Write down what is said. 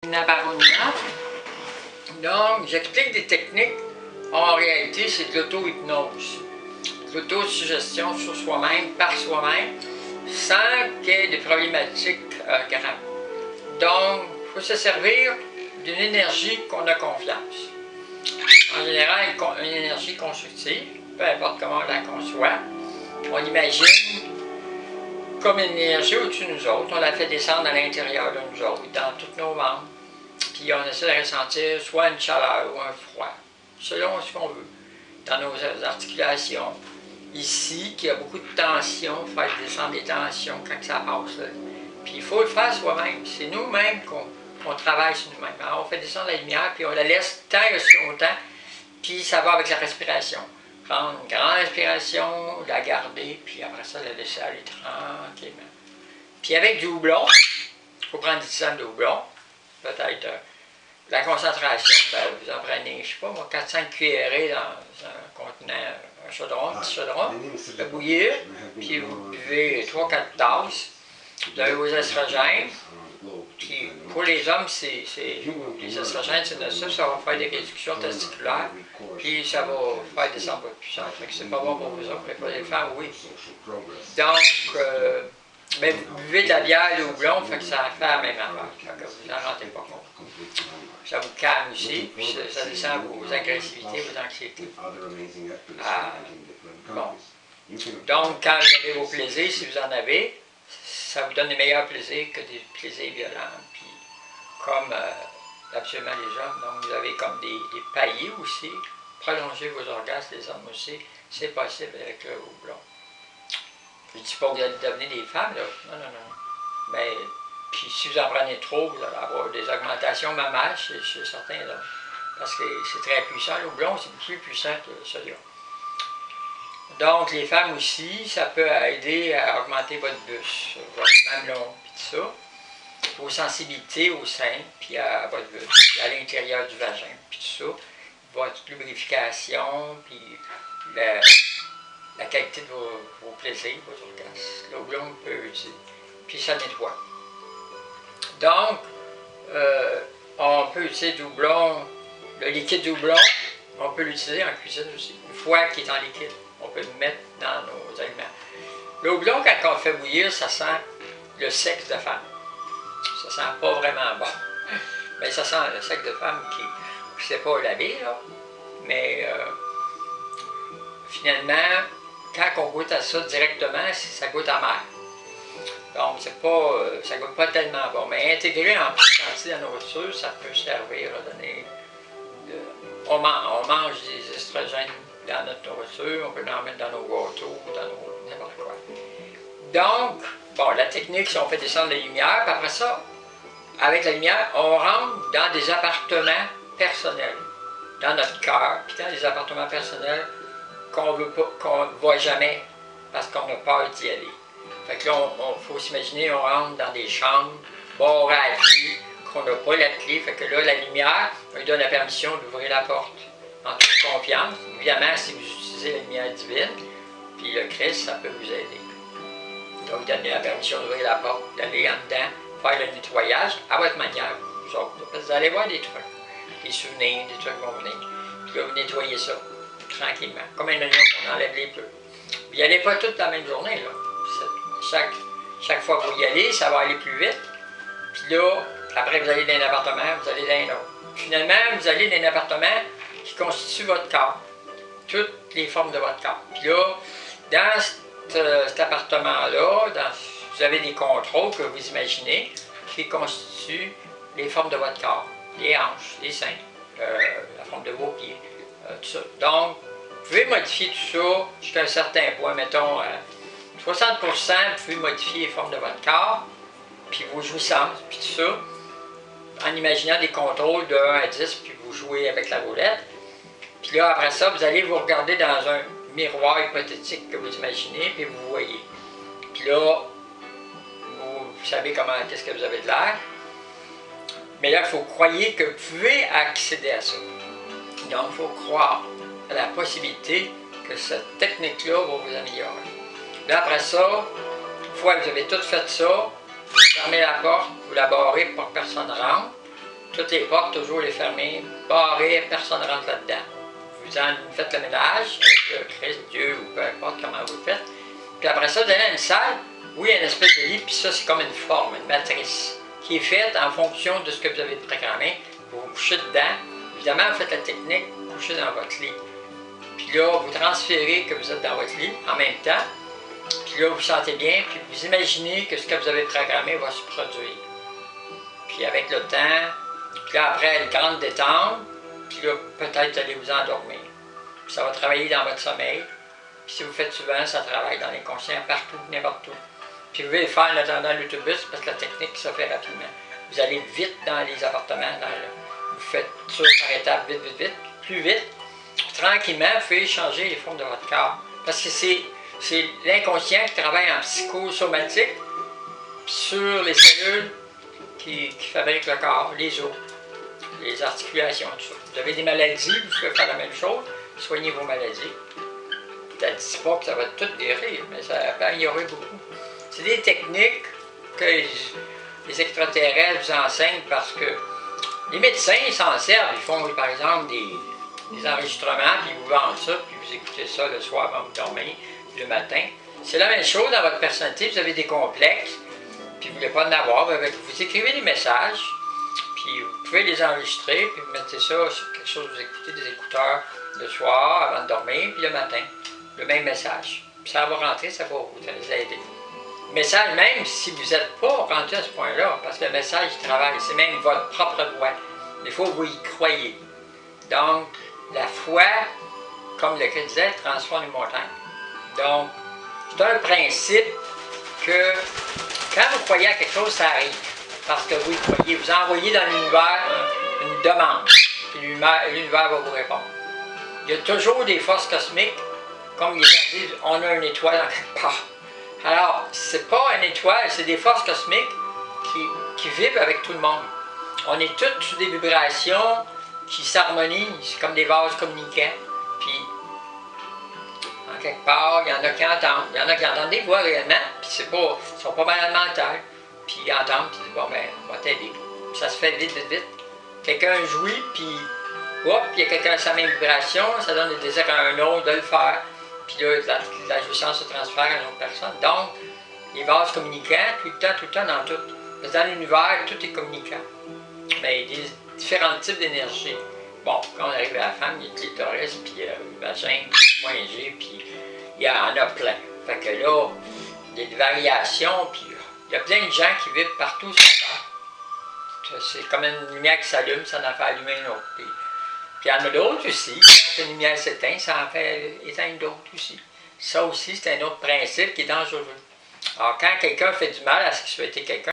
Nabaronia. Donc, j'explique des techniques. En réalité, c'est de l'auto-hypnose. L'autosuggestion sur soi-même, par soi-même, sans qu'il y ait des problématiques graves. Donc, il faut se servir d'une énergie qu'on a confiance. En général, une énergie constructive, peu importe comment on la conçoit. On imagine comme une énergie au-dessus de nous autres. On la fait descendre à l'intérieur de nous autres, dans tous nos membres. Puis on essaie de ressentir soit une chaleur ou un froid, selon ce qu'on veut, dans nos articulations. Ici, qu'il y a beaucoup de tension, il faut faire descendre des tensions quand ça passe. Là. Puis il faut le faire soi-même. C'est nous-mêmes qu'on travaille sur nous-mêmes. Alors on fait descendre la lumière, puis on la laisse tant et aussi longtemps, puis ça va avec la respiration. Prendre une grande respiration, la garder, puis après ça, la laisser aller tranquillement. Puis avec du houblon, il faut prendre 10 cents de houblon, peut-être la concentration, ben, vous en prenez, je sais pas moi, 400 cuillerées dans un contenant, un chaudron, un petit chaudron, de bouillir, puis vous buvez 3-4 tasses, vous avez vos estrogènes, puis pour les hommes, les estrogènes, c'est nocif, ça va faire des réductions testiculaires, puis ça va faire descendre votre puissance, fait que c'est pas bon pour vous autres, mais pour les femmes, oui. Donc, mais vous buvez de la bière, le houblon, fait que ça fait la même affaire, fait que vous n'en rendez pas compte. Ça vous calme aussi, puis ça descend vos agressivités, vos anxiétés. Bon. Donc, quand vous avez vos plaisirs, si vous en avez, ça vous donne des meilleurs plaisirs que des plaisirs violents. Puis, comme absolument les hommes, donc vous avez comme des paillis aussi. Prolonger vos orgasmes, les hommes aussi, c'est possible avec le houblon. Je ne dis pas que vous allez devenir des femmes, là. Non, non, non. Mais, puis si vous en prenez trop, vous allez avoir des augmentations mammaires chez certains hommes. Parce que c'est très puissant. Le houblon, c'est plus puissant que celui-là. Donc, les femmes aussi, ça peut aider à augmenter votre bus, votre mamelon, puis tout ça. Vos sensibilités au sein, puis à votre bus, puis à l'intérieur du vagin, puis tout ça. Votre lubrification, puis la qualité de vos plaisirs, vos orgasmes. Le houblon peut utiliser. Puis ça nettoie. Donc, on peut utiliser du houblon, le liquide du houblon, on peut l'utiliser en cuisine aussi. Une fois qu'il est en liquide, on peut le mettre dans nos aliments. Le houblon, quand on le fait bouillir, ça sent le sexe de femme. Ça sent pas vraiment bon. Mais ça sent le sexe de femme qui ne sait pas laver, là. Mais finalement, quand on goûte à ça directement, ça goûte amer. Donc, ça ne goûte pas tellement bon. Mais intégrer en petite quantité dans la nourriture, ça peut servir à donner... On mange des estrogènes dans notre nourriture, on peut en mettre dans nos gâteaux, dans n'importe quoi. Donc, bon, la technique, c'est on fait descendre la lumière, puis après ça, avec la lumière, on rentre dans des appartements personnels, dans notre cœur, puis dans des appartements personnels qu'on ne voit jamais, parce qu'on a peur d'y aller. Fait que là, il faut s'imaginer, on rentre dans des chambres, barrées à clé, qu'on n'a pas la clé, fait que là, la lumière, on lui donne la permission d'ouvrir la porte, en toute confiance. Évidemment, si vous utilisez la lumière divine, puis le Christ, ça peut vous aider. Donc, donnez la permission d'ouvrir la porte, d'aller en dedans, faire le nettoyage à votre manière, vous autres. Vous allez voir des trucs, des souvenirs, des trucs vont venir. Puis là, vous nettoyez ça, tranquillement, comme un oignon qu'on enlève les bleus. N'y allez pas toute la même journée, là. Chaque fois que vous y allez, ça va aller plus vite. Puis là, après, vous allez dans un appartement, vous allez dans un autre. Finalement, vous allez dans un appartement qui constitue votre corps. Toutes les formes de votre corps. Puis là, dans cet appartement-là, vous avez des contrôles que vous imaginez qui constituent les formes de votre corps. Les hanches, les seins, la forme de vos pieds, tout ça. Donc, vous pouvez modifier tout ça jusqu'à un certain point, mettons 60%, vous pouvez modifier les formes de votre corps, puis vos jouissances, puis tout ça, en imaginant des contrôles de 1 à 10, puis vous jouez avec la roulette. Puis là, après ça, vous allez vous regarder dans un miroir hypothétique que vous imaginez, puis vous voyez. Puis là, vous savez qu'est-ce que vous avez de l'air. Mais là, il faut croire que vous pouvez accéder à ça. Donc, il faut croire à la possibilité que cette technique-là va vous améliorer. Là, après ça, une fois que vous avez tout fait ça, vous fermez la porte, vous la barrez pour que personne ne rentre. toutes les portes, toujours les fermer, barrer, personne ne rentre là-dedans. Vous faites le ménage, avec le Christ, Dieu ou peu importe comment vous le faites. Puis après ça, vous allez à une salle où il y a une espèce de lit, puis ça c'est comme une forme, une matrice, qui est faite en fonction de ce que vous avez programmé. Vous vous couchez dedans, évidemment vous faites la technique, vous couchez dans votre lit. Puis là, vous transférez que vous êtes dans votre lit en même temps. Puis là, vous vous sentez bien, puis vous imaginez que ce que vous avez programmé va se produire. Puis avec le temps, puis là après une grande détente, puis là peut-être allez vous endormir. Puis ça va travailler dans votre sommeil. Puis si vous faites souvent, ça travaille dans l'inconscient partout, n'importe où. Puis vous pouvez le faire en attendant l'autobus parce que la technique ça fait rapidement. Vous allez vite dans les appartements, vous faites ça par étapes, vite, vite, vite, plus vite. Tranquillement, vous pouvez changer les formes de votre corps. Parce que c'est l'inconscient qui travaille en psychosomatique sur les cellules qui fabriquent le corps, les os, les articulations, tout ça. Vous avez des maladies, vous pouvez faire la même chose, soignez vos maladies. Je ne dis pas que ça va tout guérir, mais ça peut améliorer beaucoup. C'est des techniques que les extraterrestres vous enseignent parce que les médecins s'en servent. Ils font par exemple des enregistrements, puis ils vous vendent ça, puis vous écoutez ça le soir avant de dormir, le matin. C'est la même chose dans votre personnalité, vous avez des complexes, puis vous ne voulez pas en avoir, vous écrivez des messages, puis vous pouvez les enregistrer, puis vous mettez ça sur quelque chose, vous écoutez des écouteurs le soir avant de dormir, puis le matin, le même message. Puis ça va rentrer, ça va vous aider. Le message, même si vous n'êtes pas rendu à ce point-là, parce que le message travaille, c'est même votre propre voix. Il faut que vous y croyez. Donc, la foi, comme le Christ disait, transforme les montagnes. Donc, c'est un principe que quand vous croyez à quelque chose, ça arrive. Parce que vous y croyez. Vous envoyez dans l'univers une demande. Puis l'univers va vous répondre. Il y a toujours des forces cosmiques, comme les gens disent, on a une étoile en quelque part. Alors, c'est pas une étoile, c'est des forces cosmiques qui vivent avec tout le monde. On est tous sous des vibrations qui s'harmonisent comme des vases communicants. Puis, en quelque part, il y en a qui entendent. Il y en a qui entendent des voix réellement, puis ils sont pas malades mentales. Puis ils entendent, puis ils disent, bon ben, on va t'aider. Ça se fait vite, vite, vite. Quelqu'un jouit, puis hop, il y a quelqu'un qui a sa même vibration, ça donne le désir à un autre de le faire. Puis là, la jouissance se transfère à une autre personne. Donc, les vases communicants, tout le temps, dans tout. Parce que dans l'univers, tout est communicant. Mais il y a des différents types d'énergie. Bon, quand on arrive à la femme, il y a le clitoris, puis le vagin, le point G, puis il y en a plein. Fait que là, il y a des variations, puis il y a plein de gens qui vivent partout sur la Terre. C'est comme une lumière qui s'allume, ça en fait allumer une autre. Puis il y en a d'autres aussi. Quand une lumière s'éteint, ça en fait éteindre d'autres aussi. Ça aussi, c'est un autre principe qui est dangereux. Alors, quand quelqu'un fait du mal à la sexualité de quelqu'un,